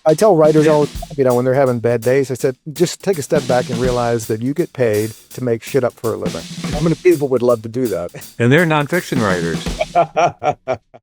I tell writers all, when they're having bad days, I said, just take a step back and realize that you get paid to make shit up for a living. How many people would love to do that? And they're nonfiction writers.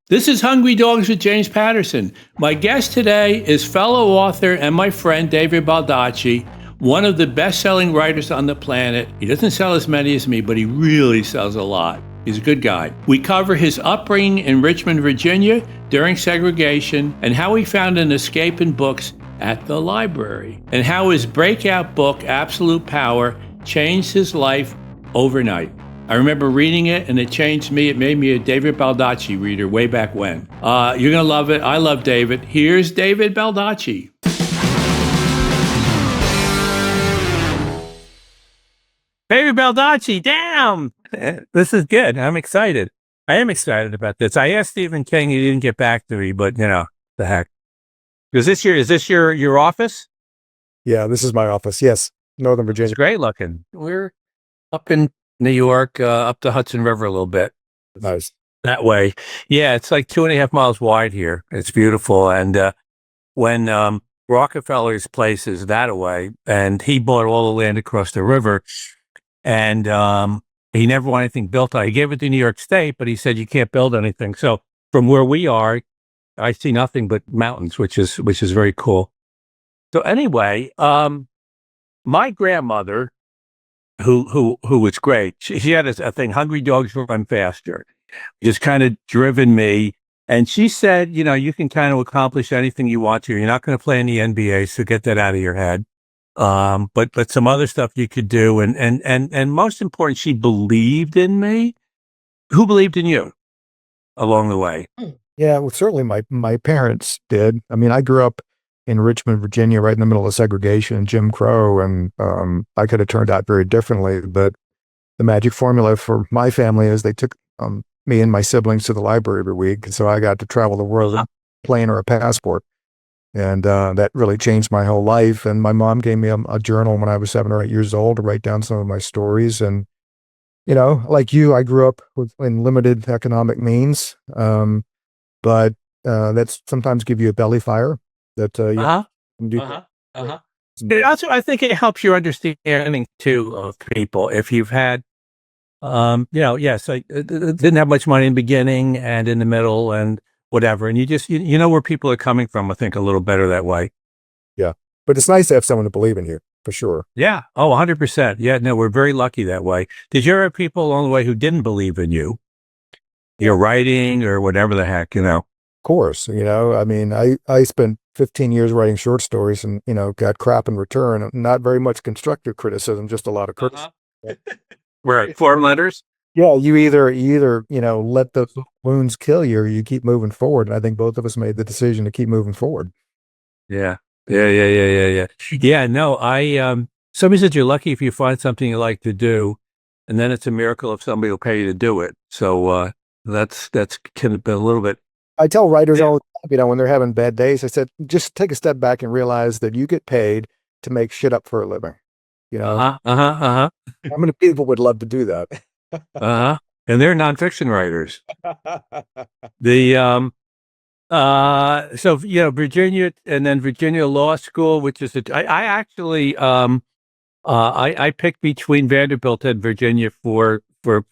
This is Hungry Dogs with James Patterson. My guest today is fellow author and my friend David Baldacci, one of the best-selling writers on the planet. He doesn't sell as many as me, but he really sells a lot. He's a good guy. We cover his upbringing in Richmond, Virginia during segregation, and how he found an escape in books at the library, and how his breakout book, Absolute Power, changed his life overnight. I remember reading it, and it changed me. It made me a David Baldacci reader way back when. You're going to love it. I love David. Here's David Baldacci. David Baldacci, damn! This is good. I'm excited. I am excited about this. I asked Stephen King, he didn't get back to me, but the heck. Is this your office? Yeah, this is my office. Yes, Northern Virginia. It's great looking. We're up in New York, up the Hudson River a little bit. Nice. That way. Yeah, it's like 2.5 miles wide here. It's beautiful. And when Rockefeller's place is that way, and he bought all the land across the river, and he never wanted anything built on. He gave it to New York State, but he said you can't build anything. So from where we are, I see nothing but mountains, which is very cool. So anyway, my grandmother, who was great, she had a thing, Hungry Dogs Run Faster, just kind of driven me. And she said, you can kind of accomplish anything you want to. You're not going to play in the NBA, so get that out of your head. But some other stuff you could do. And most important, she believed in me. Who believed in you along the way? Yeah, well, certainly my parents did. I mean, I grew up in Richmond, Virginia, right in the middle of segregation and Jim Crow, and I could have turned out very differently. But the magic formula for my family is they took me and my siblings to the library every week, and so I got to travel the world on a plane or a passport. And that really changed my whole life. And my mom gave me a journal when I was 7 or 8 years old to write down some of my stories. And, like you, I grew up in limited economic means, but that's sometimes give you a belly fire that you can do. Also, I think it helps your understanding, too, of people. If you've had, yes, I didn't have much money in the beginning and in the middle and whatever. And you just, you know where people are coming from, I think, a little better that way. Yeah. But it's nice to have someone to believe in you, for sure. Yeah. Oh, 100%. Yeah. No, we're very lucky that way. Did you ever have people along the way who didn't believe in you, your writing or whatever the heck, Of course. I mean, I spent 15 years writing short stories and, got crap in return. Not very much constructive criticism, just a lot of criticism. Right. Form letters? Yeah, you either let those wounds kill you, or you keep moving forward. And I think both of us made the decision to keep moving forward. Yeah. Yeah. No, somebody said you're lucky if you find something you like to do, and then it's a miracle if somebody will pay you to do it. So that's kind of been a little bit. I tell writers all, when they're having bad days, I said, just take a step back and realize that you get paid to make shit up for a living. How many people would love to do that? And they're nonfiction writers. So Virginia, and then Virginia Law School, which is I actually I picked between Vanderbilt and Virginia for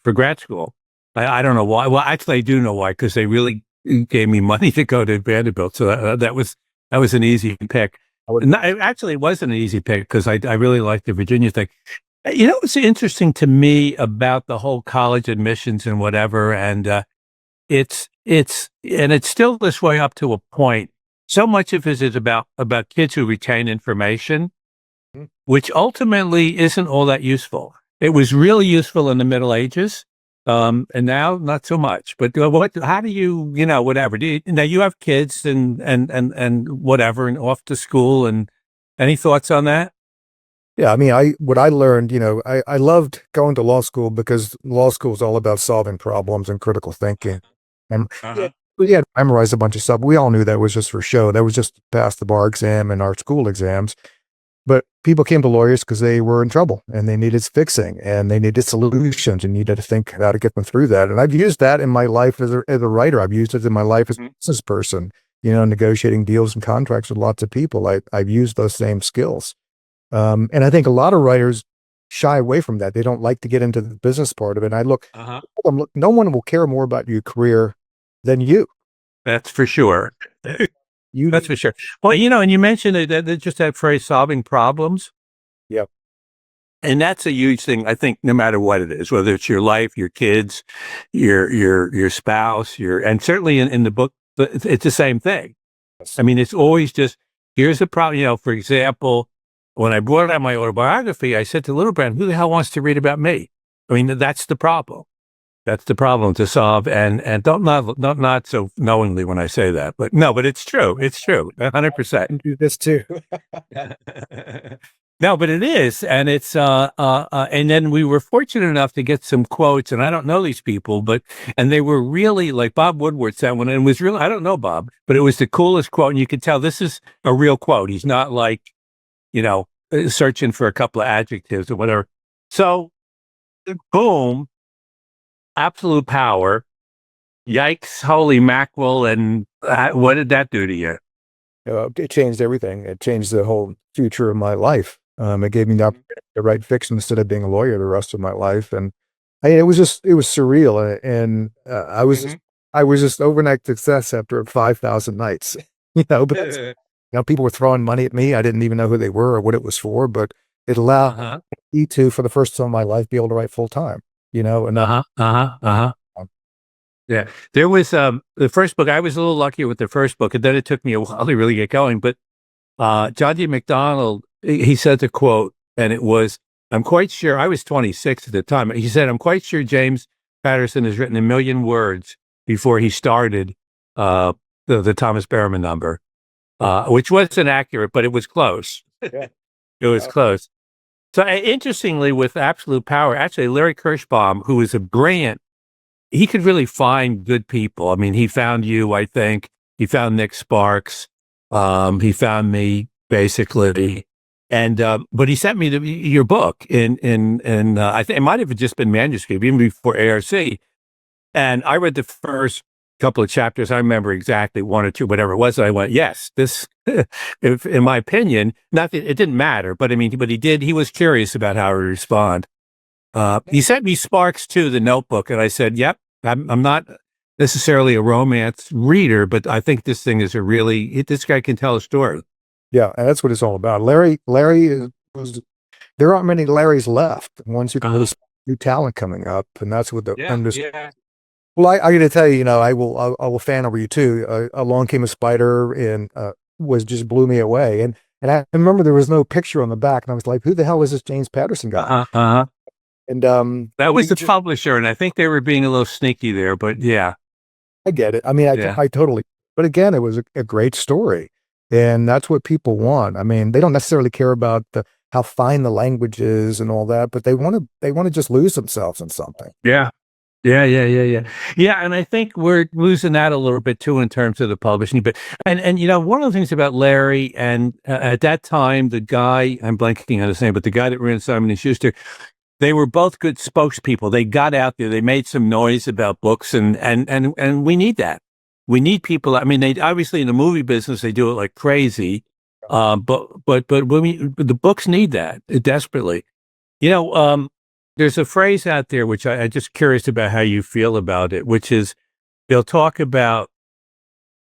grad school. I don't know why. Well, actually, I do know why, because they really gave me money to go to Vanderbilt, so that was an easy pick. It wasn't an easy pick because I really liked the Virginia thing. What's interesting to me about the whole college admissions and whatever, and it's still this way up to a point. So much of it is about kids who retain information, which ultimately isn't all that useful. It was really useful in the Middle Ages, and now not so much. But how do you, whatever? Now you have kids and whatever, and off to school, and any thoughts on that? Yeah, I mean, what I learned, I loved going to law school because law school is all about solving problems and critical thinking. And we had memorized a bunch of stuff. We all knew that was just for show. That was just to pass the bar exam and our school exams. But people came to lawyers because they were in trouble and they needed fixing and they needed solutions and needed to think how to get them through that. And I've used that in my life as a writer. I've used it in my life as a business person. negotiating deals and contracts with lots of people. I've used those same skills. And I think a lot of writers shy away from that. They don't like to get into the business part of it. And I look, no one will care more about your career than you. That's for sure. That's for sure. Well, and you mentioned that just that phrase, solving problems. Yep. And that's a huge thing, I think, no matter what it is, whether it's your life, your kids, your spouse, and certainly in the book, it's the same thing. Yes. I mean, it's always just, here's the problem. For example, when I brought out my autobiography, I said to Little Brand, who the hell wants to read about me? I mean, that's the problem. That's the problem to solve. And not so knowingly when I say that, but no, but it's true. It's true. 100%. Do this too. No, but it is. And it's, and then we were fortunate enough to get some quotes, and I don't know these people, and they were really like Bob Woodward said one, and it was really, I don't know Bob, but it was the coolest quote. And you could tell this is a real quote. He's not like, searching for a couple of adjectives or whatever. So boom, absolute power. Yikes, holy mackerel. And what did that do to you? It changed everything. It changed the whole future of my life. It gave me the opportunity to write fiction instead of being a lawyer the rest of my life. And it was surreal. And I was just overnight success after 5,000 nights, but people were throwing money at me. I didn't even know who they were or what it was for, but it allowed me to, for the first time in my life, be able to write full time, and Yeah. There was, the first book, I was a little luckier with the first book, and then it took me a while to really get going. But John D. MacDonald, he said the quote, and it was, I'm quite sure, I was 26 at the time. He said, I'm quite sure James Patterson has written 1 million words before he started the Thomas Berriman number, which wasn't accurate, but it was close. It was close. So interestingly, with Absolute Power, actually, Larry Kirschbaum, who was a brilliant, he could really find good people. I mean, he found you, I think. He found Nick Sparks. He found me, basically. And but he sent me your book in I think it might have just been manuscript, even before ARC. And I read the first couple of chapters. I remember exactly 1 or 2, whatever it was. And I went, yes, this, if, in my opinion, not that it didn't matter, but I mean, but he was curious about how I would respond. He sent me Sparks too, the notebook. And I said, yep, I'm not necessarily a romance reader, but I think this thing is this guy can tell a story. Yeah, and that's what it's all about. Larry there aren't many Larrys left. Once you got this new talent coming up, and that's what Well, I got to tell you, I will fan over you too. Along Came a Spider, and just blew me away. And I remember there was no picture on the back, and I was like, who the hell is this James Patterson guy? And that was the publisher, and I think they were being a little sneaky there, but yeah. I get it. I mean, I totally, but again, it was a great story. And that's what people want. I mean, they don't necessarily care about how fine the language is and all that, but they want to just lose themselves in something. Yeah. Yeah. And I think we're losing that a little bit too in terms of the publishing. But and one of the things about Larry, and at that time, the guy, I'm blanking on his name, but the guy that ran Simon & Schuster, they were both good spokespeople. They got out there, they made some noise about books, and we need that. We need people. I mean, they obviously in the movie business they do it like crazy, but the books need that desperately. There's a phrase out there which I'm just curious about how you feel about it, which is they'll talk about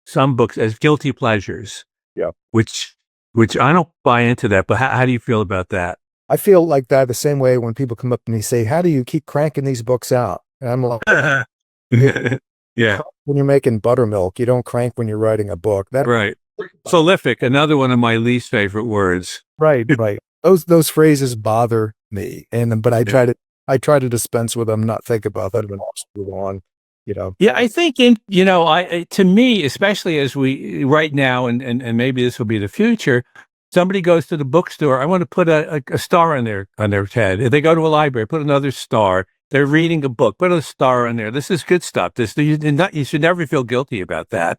some books as guilty pleasures. Yeah. Which I don't buy into that. But how do you feel about that? I feel like that the same way when people come up and they say, "How do you keep cranking these books out?" And I'm like, yeah. When you're making buttermilk, you don't crank when you're writing a book. Right. Prolific, another one of my least favorite words. Right. Those phrases bother me, but I try to dispense with them, not think about them, and also move on. Yeah, I think to me, especially as we right now, and maybe this will be the future. Somebody goes to the bookstore. I want to put a star on their head. If they go to a library, put another star. They're reading a book, put a star on there. This is good stuff. You should never feel guilty about that.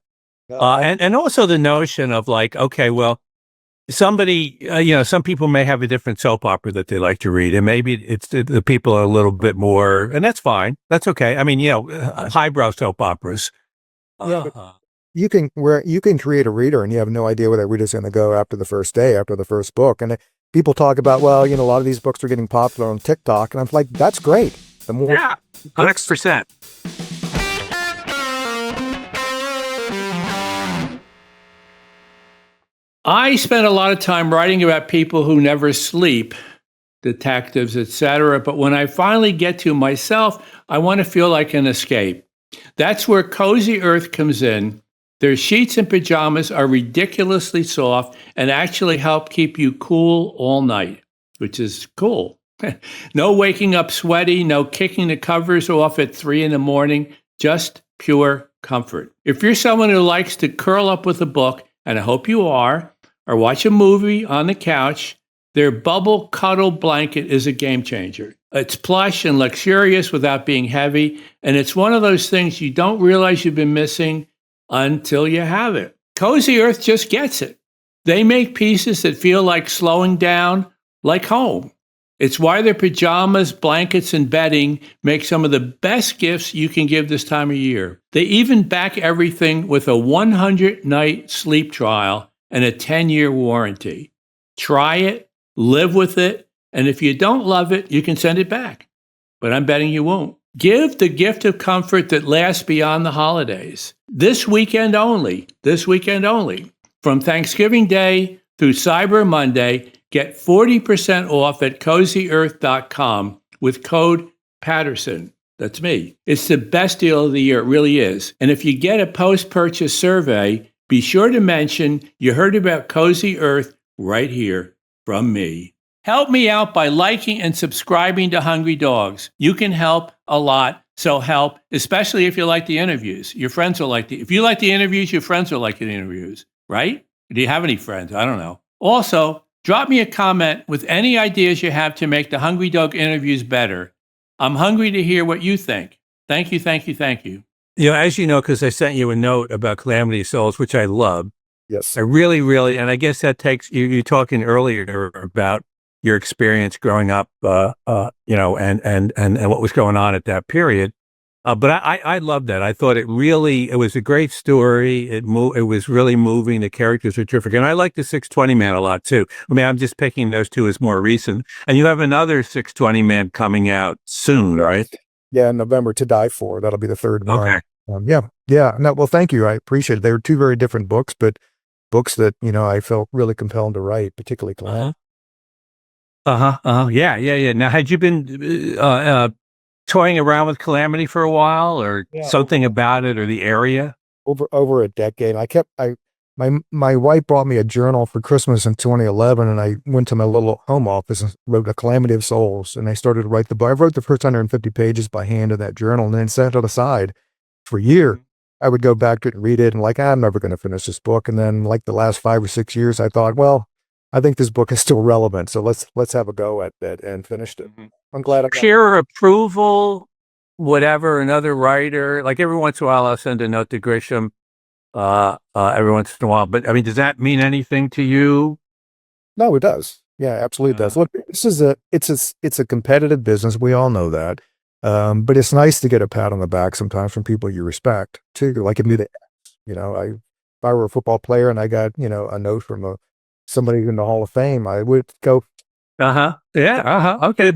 No. And also the notion of like, okay, well, somebody, some people may have a different soap opera that they like to read, and maybe it's the people are a little bit more, and that's fine. That's okay. I mean, highbrow soap operas. you can create a reader and you have no idea where that reader's going to go after the first day, after the first book. And people talk about, well, a lot of these books are getting popular on TikTok, and I'm like, that's great. The more, Yeah, 100%. I spent a lot of time writing about people who never sleep, detectives, etc. But when I finally get to myself, I want to feel like an escape. That's where Cozy Earth comes in. Their sheets and pajamas are ridiculously soft and actually help keep you cool all night, which is cool. No waking up sweaty, no kicking the covers off at 3 a.m, just pure comfort. If you're someone who likes to curl up with a book, and I hope you are, or watch a movie on the couch, their bubble cuddle blanket is a game changer. It's plush and luxurious without being heavy, and it's one of those things you don't realize you've been missing until you have it. Cozy Earth just gets it. They make pieces that feel like slowing down, like home. It's why their pajamas, blankets, and bedding make some of the best gifts you can give this time of year. They even back everything with a 100-night sleep trial and a 10-year warranty. Try it, live with it, and if you don't love it, you can send it back. But I'm betting you won't. Give the gift of comfort that lasts beyond the holidays. This weekend only. From Thanksgiving Day through Cyber Monday, get 40% off at CozyEarth.com with code Patterson. That's me. It's the best deal of the year. It really is. And if you get a post-purchase survey, be sure to mention you heard about Cozy Earth right here from me. Help me out by liking and subscribing to Hungry Dogs. You can help a lot, so help, especially if you like the interviews. Your friends will like if you like the interviews, your friends will like the interviews, right? Do you have any friends? I don't know. Also, drop me a comment with any ideas you have to make the Hungry Dog interviews better. I'm hungry to hear what you think. Thank you. As you know, because I sent you a note about Calamity Souls, which I love. yes. I really, really, and I guess that takes you talking earlier about your experience growing up, and what was going on at that period. But I loved that. I thought it was a great story. It was really moving. The characters are terrific. And I like the 620 Man a lot too. I mean, I'm just picking those two as more recent. And you have another 620 Man coming out soon, right? Yeah, in November, To Die For. That'll be the third one. Okay. Yeah. No, well, thank you. I appreciate it. They were two very different books, but books that, I felt really compelled to write, particularly Calamity. Yeah. Now, had you been toying around with Calamity for a while, or something about it, or the area? Over a decade. My wife brought me a journal for Christmas in 2011, and I went to my little home office and wrote A Calamity of Souls, and I started to write the book. I wrote the first 150 pages by hand in that journal, and then set it aside for a year. I would go back to it and read it, and I'm never going to finish this book. And then, the last 5 or 6 years, I thought, well, I think this book is still relevant, so let's have a go at it, and finished it. I'm glad I got Peer approval, whatever, another writer. Like every once in a while, I'll send a note to Grisham. Every once in a while, but I mean, does that mean anything to you? No, it does. Yeah, absolutely does. Look, it's a competitive business. We all know that. But it's nice to get a pat on the back sometimes from people you respect too. Like if if I were a football player and I got, a note from somebody in the Hall of Fame, I would go, Yeah. Okay.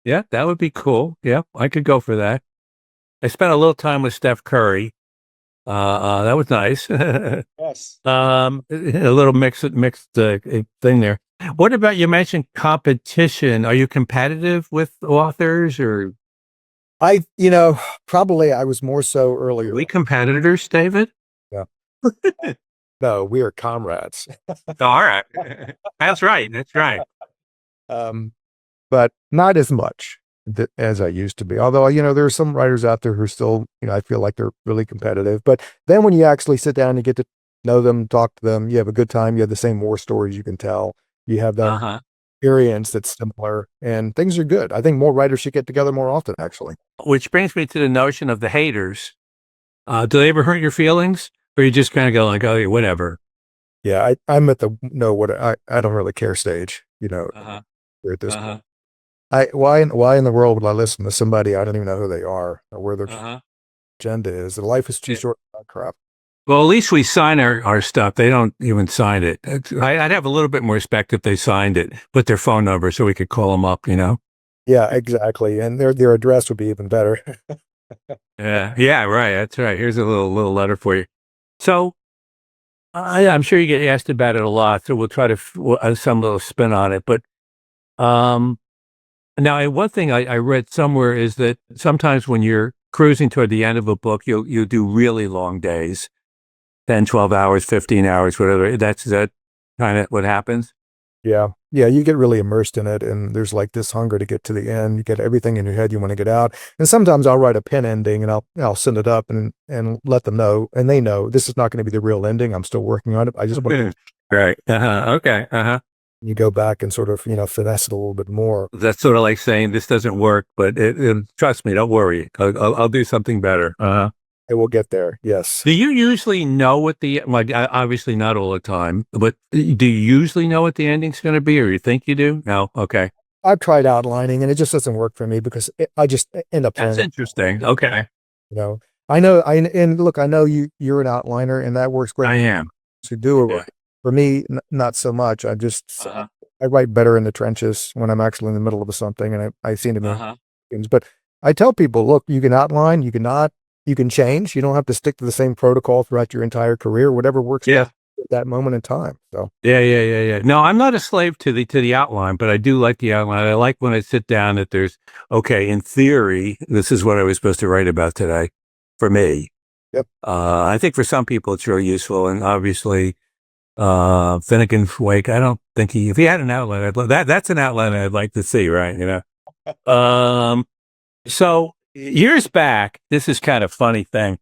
Yeah, that would be cool. Yeah, I could go for that. I spent a little time with Steph Curry. That was nice. yes. A little mixed thing there. What about, you mentioned competition? Are you competitive with authors, or? Probably I was more so earlier. Are we competitors, David? Yeah. No, we are comrades. All right. That's right. But not as much as I used to be. Although, there are some writers out there who are still, I feel like they're really competitive. But then when you actually sit down and get to know them, talk to them, you have a good time. You have the same war stories you can tell. You have that experience that's similar, and things are good. I think more writers should get together more often, actually. Which brings me to the notion of the haters. Do they ever hurt your feelings, or you just kind of go like, oh, yeah, whatever? Yeah, I'm at the I don't really care stage. At this point. Why in the world would I listen to somebody I don't even know who they are or where they're from? agenda is. Life is too short for that crap. Well, at least we sign our stuff. They don't even sign it. I'd have a little bit more respect if they signed it, put their phone number so we could call them up, you know? Yeah, exactly. And their address would be even better. Yeah, right. That's right. Here's a little letter for you. So I'm sure you get asked about it a lot, so we'll try to some little spin on it. But now, one thing I read somewhere is that sometimes when you're cruising toward the end of a book, you'll do really long days, 10, 12 hours, 15 hours, whatever. Is that kind of what happens? Yeah. Yeah, you get really immersed in it, and there's like this hunger to get to the end. You get everything in your head you want to get out. And sometimes I'll write a pen ending and I'll send it up and let them know, and they know this is not going to be the real ending. I'm still working on it. I just want Right. Okay. you go back and sort of, finesse it a little bit more. That's sort of like saying this doesn't work, but trust me, don't worry. I'll do something better. It will get there. Yes. Do you usually know what obviously not all the time, but do you usually know what the ending's going to be, or you think you do? No. Okay. I've tried outlining and it just doesn't work for me because I just end up That's interesting. Okay. I know, and look, I know you're an outliner and that works great. I am. To do it. Yeah. For me, not so much. I write better in the trenches when I'm actually in the middle of something, and I seem to be. But I tell people, look, you can outline, you can change. You don't have to stick to the same protocol throughout your entire career. Whatever works at that moment in time. So yeah. No, I'm not a slave to the outline, but I do like the outline. I like when I sit down that there's in theory, this is what I was supposed to write about today. For me, yep. I think for some people it's really useful, and obviously. Finnegan's Wake. I don't think if he had an outline, I'd love that. That's an outline I'd like to see, right? So years back, this is kind of funny thing.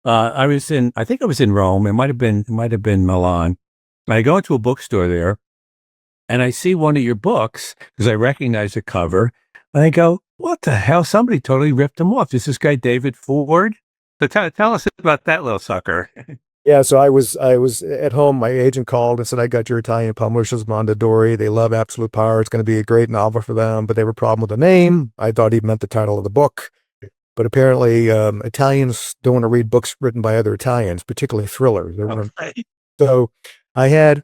I think I was in Rome. It might have been Milan. I go into a bookstore there and I see one of your books because I recognize the cover and I go, what the hell? Somebody totally ripped him off. This guy, David Ford. So tell us about that little sucker. Yeah, so I was at home. My agent called and said, I got your Italian publishers, Mondadori. They love Absolute Power. It's going to be a great novel for them, but they have a problem with the name. I thought he meant the title of the book. But apparently Italians don't want to read books written by other Italians, particularly thrillers. So and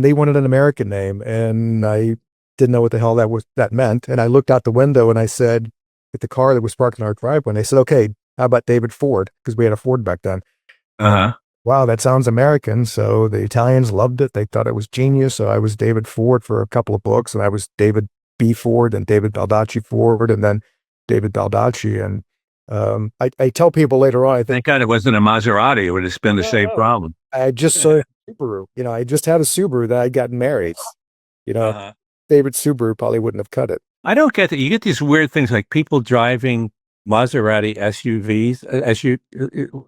they wanted an American name, and I didn't know what the hell that meant. And I looked out the window and I said, at the car that was parked in our driveway, and they said, okay, how about David Ford? Because we had a Ford back then. Wow, that sounds American. So the Italians loved it. They thought it was genius. So I was David Ford for a couple of books, and I was David B. Ford and David Baldacci Ford, and then David Baldacci. And I tell people later on, I think, thank God it wasn't a Maserati. It would have been the same problem. I just saw a Subaru. I just had a Subaru that I got married. David Subaru probably wouldn't have cut it. I don't get that. You get these weird things like people driving Maserati SUVs.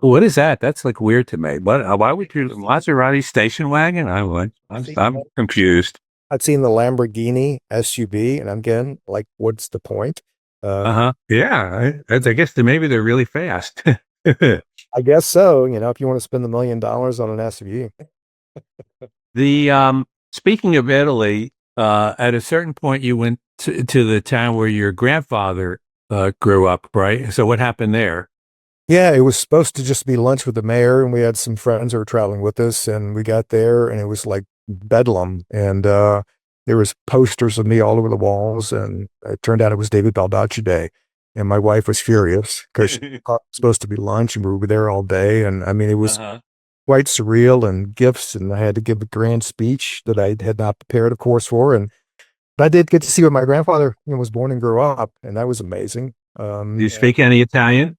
What is that? That's like weird to me. Why would you Maserati station wagon? I'm confused. I've seen the Lamborghini SUV, and I'm getting like, what's the point? Yeah, I guess maybe they're really fast. I guess so. If you want to spend $1 million on an SUV. Speaking of Italy, at a certain point, you went to the town where your grandfather grew up, right? So what happened there? Yeah, it was supposed to just be lunch with the mayor, and we had some friends who were traveling with us, and we got there, and it was like bedlam, and there was posters of me all over the walls, and it turned out it was David Baldacci Day, and my wife was furious because she thought it was supposed to be lunch, and we were there all day, and I mean, it was quite surreal, and gifts, and I had to give a grand speech that I had not prepared, of course, for, but I did get to see where my grandfather was born and grew up, and that was amazing. Do you speak any Italian?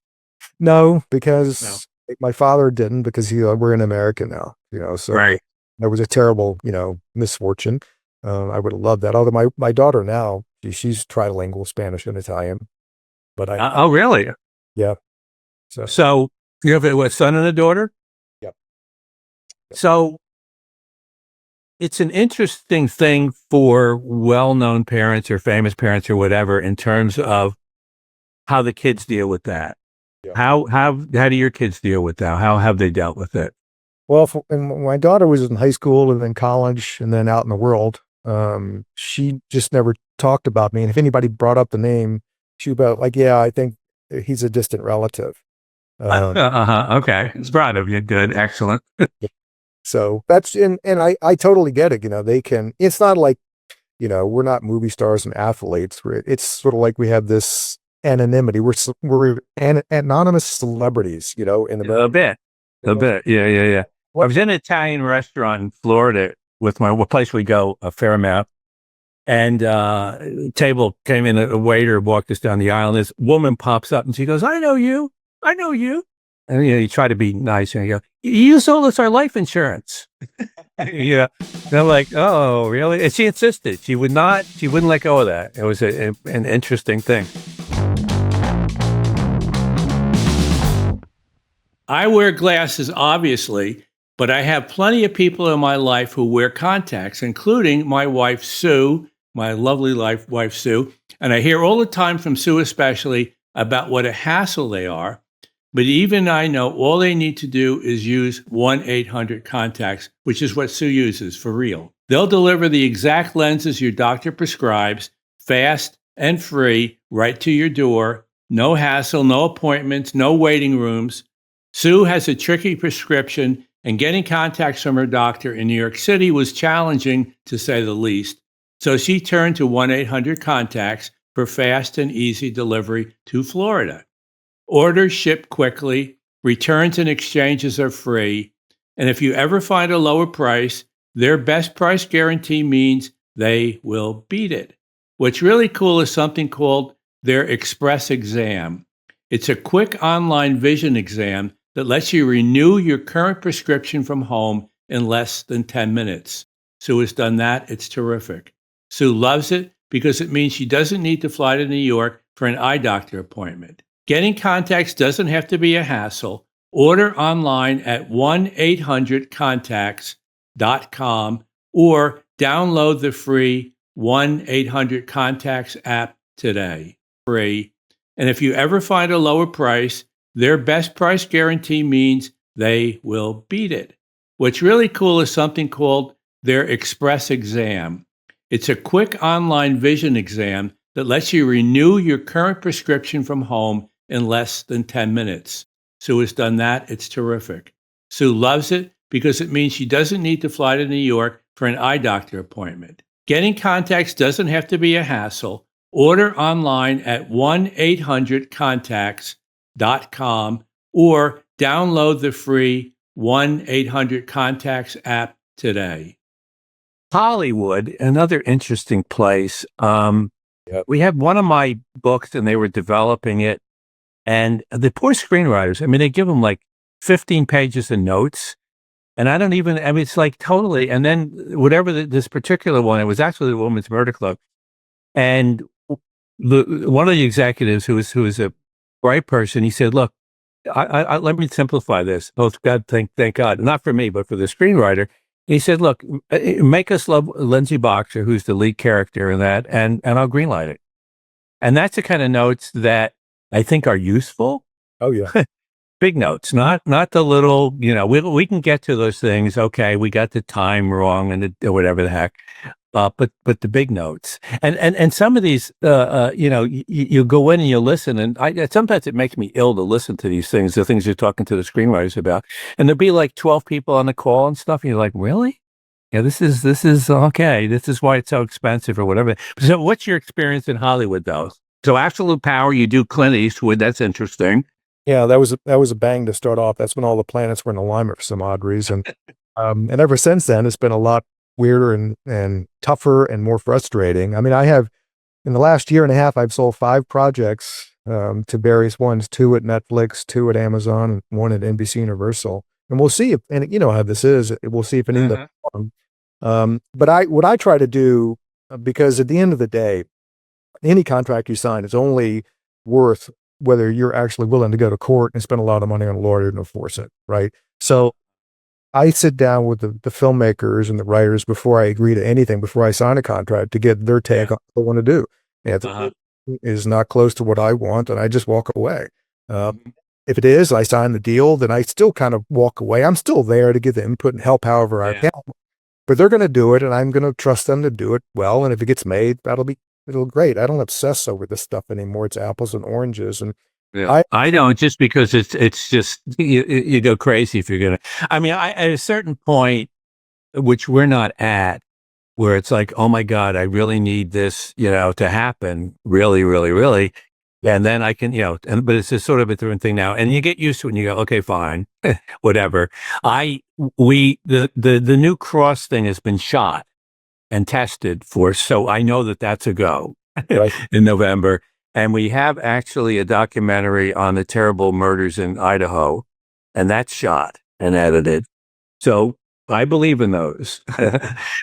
No, because my father didn't, because we're in America now, so right. That was a terrible, misfortune. I would have loved that. Although my daughter now, she's trilingual, Spanish and Italian. But oh, really? Yeah. So you have a son and a daughter? Yep. So it's an interesting thing for well-known parents or famous parents or whatever in terms of how the kids deal with that. Yeah. How do your kids deal with that? How have they dealt with it? Well, when my daughter was in high school and then college and then out in the world, she just never talked about me. And if anybody brought up the name, she would be like, yeah, I think he's a distant relative. Okay. It's proud of you. Good. Excellent. So that's, and I totally get it. They can, it's not like, we're not movie stars and athletes. It's sort of like we have this anonymity. We're anonymous celebrities, in the A bit. A bit. Yeah. Yeah. Yeah. I was in an Italian restaurant in Florida with my place we go a fair amount. And table came in, a waiter walked us down the aisle, and this woman pops up and she goes, I know you. I know you. And you try to be nice and you go, you sold us our life insurance. Yeah. And I'm like, oh, really? And she insisted. She wouldn't let go of that. It was an interesting thing. I wear glasses, obviously, but I have plenty of people in my life who wear contacts, including my wife, Sue, my lovely wife, Sue. And I hear all the time from Sue especially about what a hassle they are. But even I know all they need to do is use 1-800-CONTACTS, which is what Sue uses for real. They'll deliver the exact lenses your doctor prescribes, fast and free, right to your door. No hassle, no appointments, no waiting rooms. Sue has a tricky prescription, and getting contacts from her doctor in New York City was challenging, to say the least. So she turned to 1-800-CONTACTS for fast and easy delivery to Florida. Orders ship quickly, returns and exchanges are free, and if you ever find a lower price, their best price guarantee means they will beat it. What's really cool is something called their Express Exam. It's a quick online vision exam that lets you renew your current prescription from home in less than 10 minutes. Sue has done that. It's terrific. Sue loves it because it means she doesn't need to fly to New York for an eye doctor appointment. Getting contacts doesn't have to be a hassle. Order online at 1-800-CONTACTS.com or download the free 1-800-CONTACTS app today. Free. And if you ever find a lower price, their best price guarantee means they will beat it. What's really cool is something called their Express Exam. It's a quick online vision exam that lets you renew your current prescription from home in less than 10 minutes. Sue has done that. It's terrific. Sue loves it because it means she doesn't need to fly to New York for an eye doctor appointment. Getting contacts doesn't have to be a hassle. Order online at 1-800-CONTACTS.com or download the free 1-800-CONTACTS app today. Hollywood, another interesting place. Yep. We had one of my books and they were developing it. And the poor screenwriters, I mean, they give them like 15 pages of notes. And it's like totally. And then whatever this particular one, it was actually the Women's Murder Club. And one of the executives who is a bright person, he said, look, I let me simplify this. Both thank God, not for me, but for the screenwriter. He said, look, make us love Lindsay Boxer, who's the lead character in that, and I'll greenlight it. And that's the kind of notes that I think are useful. Oh yeah. Big notes, not the little, we can get to those things. Okay, we got the time wrong and or whatever the heck. But the big notes and some of these, you go in and you listen, and sometimes it makes me ill to listen to these things, the things you're talking to the screenwriters about, and there'll be like 12 people on the call and stuff, and you're like, really? Yeah, this is okay. This is why it's so expensive or whatever. So, what's your experience in Hollywood, though? So, Absolute Power, you do Clint Eastwood. That's interesting. Yeah, that was a bang to start off. That's when all the planets were in alignment for some odd reason, and ever since then, it's been a lot weirder and tougher and more frustrating. I mean, I have, in the last year and a half, I've sold 5 projects to various ones, 2 at Netflix, 2 at Amazon, and 1 at NBC Universal. And we'll see if, and you know how this is, we'll see if it ends up wrong. But what I try to do, because at the end of the day, any contract you sign is only worth whether you're actually willing to go to court and spend a lot of money on a lawyer to enforce it, right? So I sit down with the filmmakers and the writers before I agree to anything, before I sign a contract, to get their take on what I want to do. And if it is not close to what I want, then I just walk away. If it is, I sign the deal, then I still kind of walk away. I'm still there to give the input and help however I can. But they're going to do it, and I'm going to trust them to do it well. And if it gets made, it'll be great. I don't obsess over this stuff anymore. It's apples and oranges. And Yeah. I don't, just because it's just, you go crazy if you're going to, I mean, at a certain point, which we're not at, where it's like, oh my God, I really need this, to happen really, really, really. And then I can, but it's just sort of a different thing now. And you get used to it and you go, okay, fine, whatever. The new cross thing has been shot and tested for, so I know that that's a go Right. in November. And we have actually a documentary on the terrible murders in Idaho, and that's shot and edited. So I believe in those.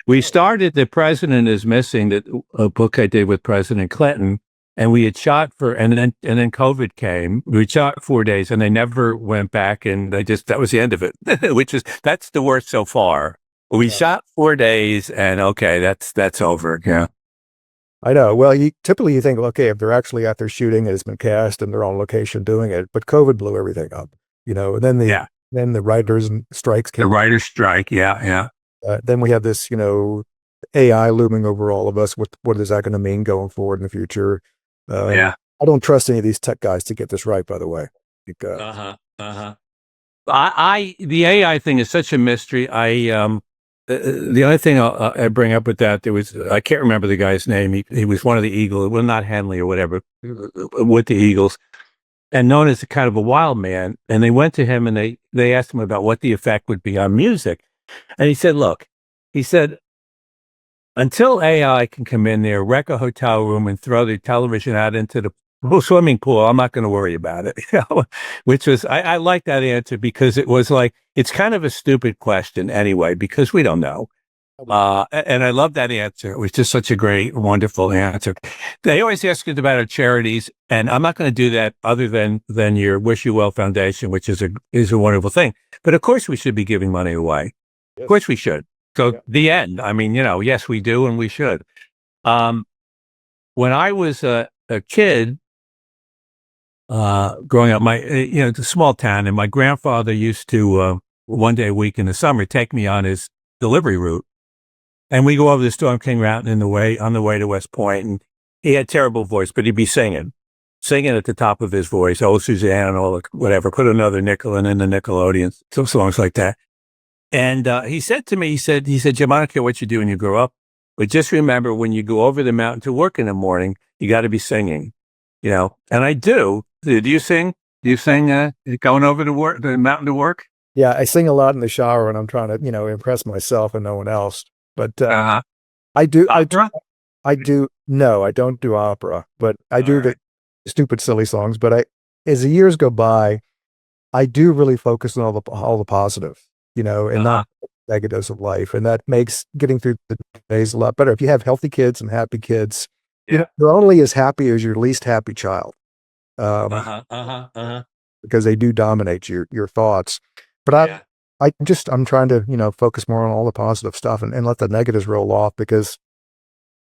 We started The President is Missing, a book I did with President Clinton, and we had shot and then COVID came. We shot 4 days and they never went back, and that was the end of it, that's the worst so far. We shot 4 days and okay, that's over. Yeah. I know. Well, typically you think, okay, if they're actually out there shooting, it's been cast and they're on location doing it, but COVID blew everything up, and then the writers and strikes came. The writer's strike. Yeah. Then we have this, AI looming over all of us. What is that going to mean going forward in the future? I don't trust any of these tech guys to get this right, by the way. The AI thing is such a mystery. The only thing I bring up with that, I can't remember the guy's name. He was one of the Eagles, well, not Henley or whatever, with the Eagles, and known as kind of a wild man. And they went to him and they asked him about what the effect would be on music. And he said, look, until AI can come in there, wreck a hotel room and throw the television out into the swimming pool, I'm not going to worry about it. Which was, I like that answer, because it was like, it's kind of a stupid question anyway, because we don't know. And I love that answer. It was just such a great, wonderful answer. They always ask us about our charities, and I'm not going to do that other than your Wish You Well Foundation, which is a wonderful thing. But of course we should be giving money away. Yes. Of course we should. So the end. I mean, yes, we do, and we should. When I was a kid, growing up, it's a small town, and my grandfather used to, one day a week in the summer, take me on his delivery route. And we go over the Storm King Mountain on the way to West Point, and he had terrible voice, but he'd be singing at the top of his voice, "Oh, Suzanne," and all the whatever, put another nickel in the Nickelodeon, so songs like that. And he said to me, he said, "Jim, I don't care what you do when you grow up, but just remember, when you go over the mountain to work in the morning, you got to be singing, And I do. Do you sing? Do you sing going over the mountain to work? Yeah, I sing a lot in the shower when I'm trying to, impress myself and no one else. But I do. Opera? I do. No, I don't do opera, but I do the stupid, silly songs. But as the years go by, I do really focus on all the positive, and not negatives of life, and that makes getting through the days a lot better. If you have healthy kids and happy kids, you're only as happy as your least happy child, because they do dominate your thoughts. But I'm trying to, focus more on all the positive stuff and let the negatives roll off, because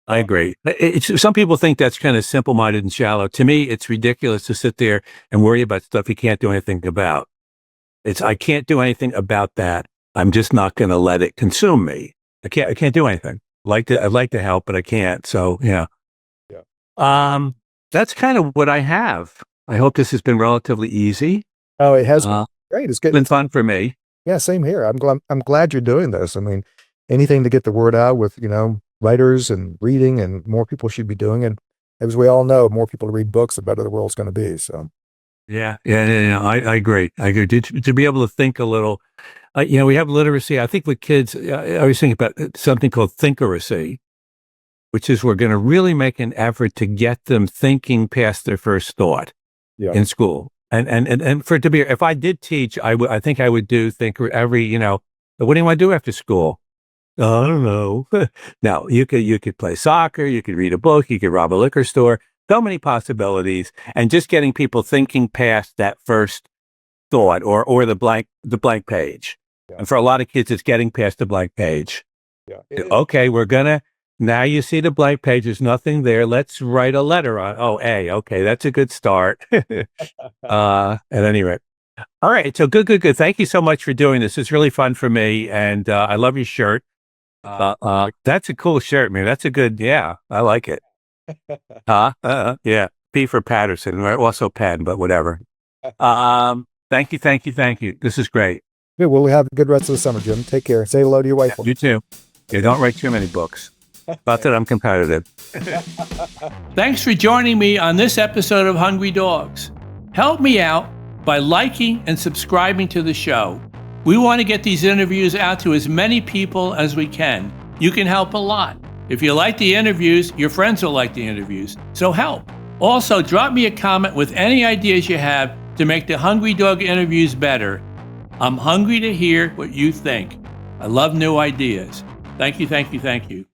I agree. Some people think that's kind of simple-minded and shallow. To me, it's ridiculous to sit there and worry about stuff you can't do anything about. I can't do anything about that. I'm just not going to let it consume me. I can't do anything. I'd like to help, but I can't. So, yeah. That's kind of what I have. I hope this has been relatively easy. Oh, it has been great. It's been fun for me. Yeah, same here. I'm glad you're doing this. I mean, anything to get the word out with, writers and reading, and more people should be doing it. As we all know, more people read books, the better the world's going to be. So. Yeah. I agree. To be able to think a little, we have literacy. I think with kids, I was thinking about something called thinkeracy, which is we're going to really make an effort to get them thinking past their first thought in school. And for it to be, if I did teach, I think I would do thinker every, what do you want to do after school? I don't know. Now, you could play soccer, you could read a book, you could rob a liquor store. So many possibilities, and just getting people thinking past that first thought or the blank page. Yeah. And for a lot of kids, it's getting past the blank page. Yeah. Okay, now you see the blank page, there's nothing there. Let's write a letter on, A. Okay, that's a good start. At any rate. All right, so good. Thank you so much for doing this. It's really fun for me, and I love your shirt. That's a cool shirt, man. That's a good, I like it. Yeah. P for Patterson, or also Penn, but whatever. Thank you. This is great. Yeah, we'll have a good rest of the summer, Jim. Take care. Say hello to your wife. You too. Yeah, don't write too many books. Not that I'm competitive. Thanks for joining me on this episode of Hungry Dogs. Help me out by liking and subscribing to the show. We want to get these interviews out to as many people as we can. You can help a lot. If you like the interviews, your friends will like the interviews. So help. Also, drop me a comment with any ideas you have to make the Hungry Dog interviews better. I'm hungry to hear what you think. I love new ideas. Thank you.